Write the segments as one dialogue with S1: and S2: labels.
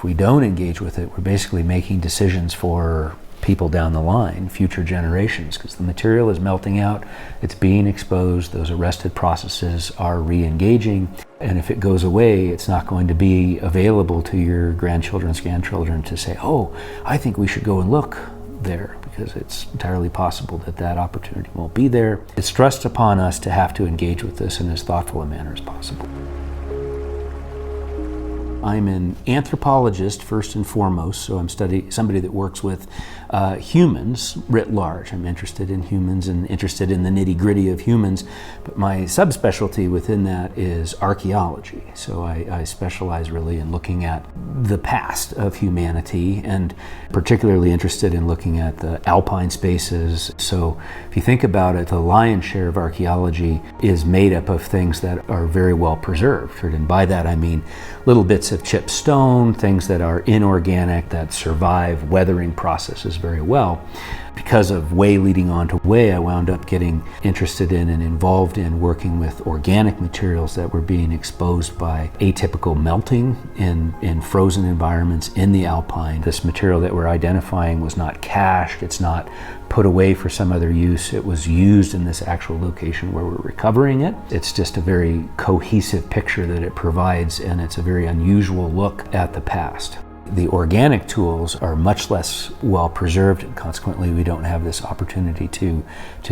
S1: If we don't engage with it, we're basically making decisions for people down the line, future generations, because the material is melting out, it's being exposed, those arrested processes are re-engaging, and if it goes away, it's not going to be available to your grandchildren's grandchildren to say, oh, I think we should go and look there, because it's entirely possible that that opportunity won't be there. It's thrust upon us to have to engage with this in as thoughtful a manner as possible. I'm an anthropologist first and foremost, so I'm somebody that works with humans writ large. I'm interested in humans and interested in the nitty-gritty of humans, but my subspecialty within that is archaeology. So I specialize really in looking at the past of humanity, and particularly interested in looking at the alpine spaces. So if you think about it, the lion's share of archaeology is made up of things that are very well preserved, and by that I mean little bits of chipped stone, things that are inorganic, that survive weathering processes very well. Because of way leading on to way, I wound up getting interested in and involved in working with organic materials that were being exposed by atypical melting in frozen environments in the alpine. This material that we're identifying was not cached, it's not put away for some other use, it was used in this actual location where we're recovering it. It's just a very cohesive picture that it provides, and it's a very unusual look at the past. The organic tools are much less well preserved, and consequently we don't have this opportunity to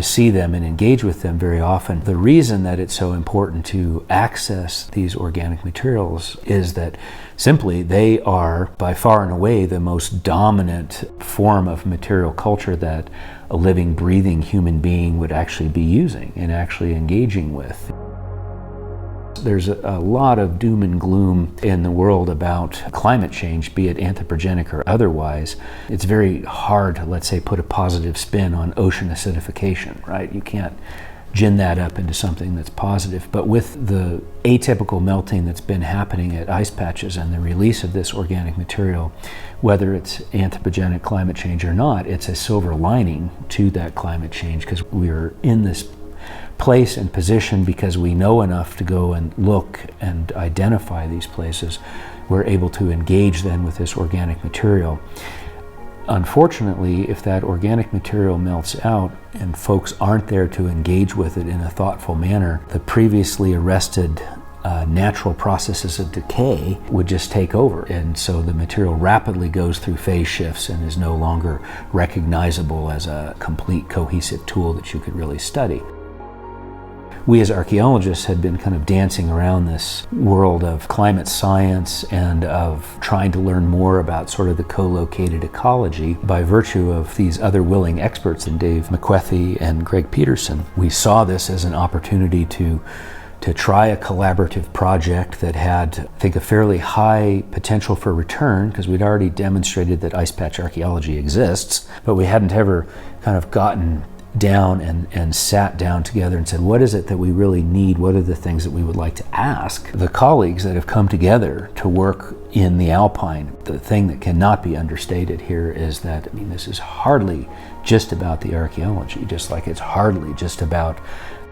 S1: see them and engage with them very often. The reason that it's so important to access these organic materials is that simply they are by far and away the most dominant form of material culture that a living, breathing human being would actually be using and actually engaging with. There's a lot of doom and gloom in the world about climate change, be it anthropogenic or otherwise. It's very hard to, let's say, put a positive spin on ocean acidification, right? You can't gin that up into something that's positive. But with the atypical melting that's been happening at ice patches and the release of this organic material, whether it's anthropogenic climate change or not, it's a silver lining to that climate change, because we're in this place and position because we know enough to go and look and identify these places. We're able to engage then with this organic material. Unfortunately, if that organic material melts out and folks aren't there to engage with it in a thoughtful manner, the previously arrested natural processes of decay would just take over. And so the material rapidly goes through phase shifts and is no longer recognizable as a complete cohesive tool that you could really study. We as archaeologists had been kind of dancing around this world of climate science and of trying to learn more about sort of the co-located ecology by virtue of these other willing experts in Dave McWethy and Greg Pederson. We saw this as an opportunity to try a collaborative project that had, I think, a fairly high potential for return, because we'd already demonstrated that ice patch archaeology exists, but we hadn't ever kind of gotten down and sat down together and said, what is it that we really need? What are the things that we would like to ask? The colleagues that have come together to work in the alpine, the thing that cannot be understated here is that, I mean, this is hardly just about the archaeology, just like it's hardly just about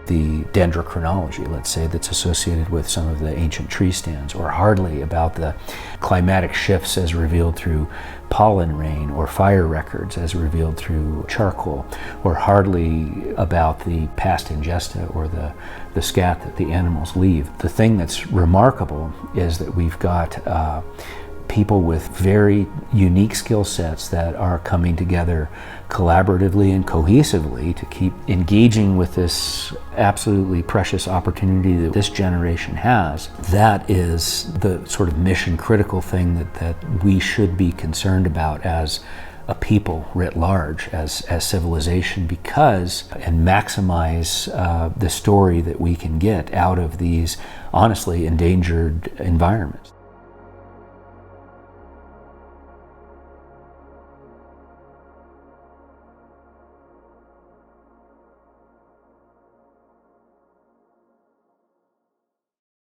S1: the dendrochronology, let's say, that's associated with some of the ancient tree stands, or hardly about the climatic shifts as revealed through pollen rain or fire records as revealed through charcoal, or hardly about the past ingesta or the scat that the animals leave. The thing that's remarkable is that we've got people with very unique skill sets that are coming together collaboratively and cohesively to keep engaging with this absolutely precious opportunity that this generation has. That is the sort of mission critical thing that we should be concerned about as a people writ large, as civilization, because and maximize the story that we can get out of these honestly endangered environments.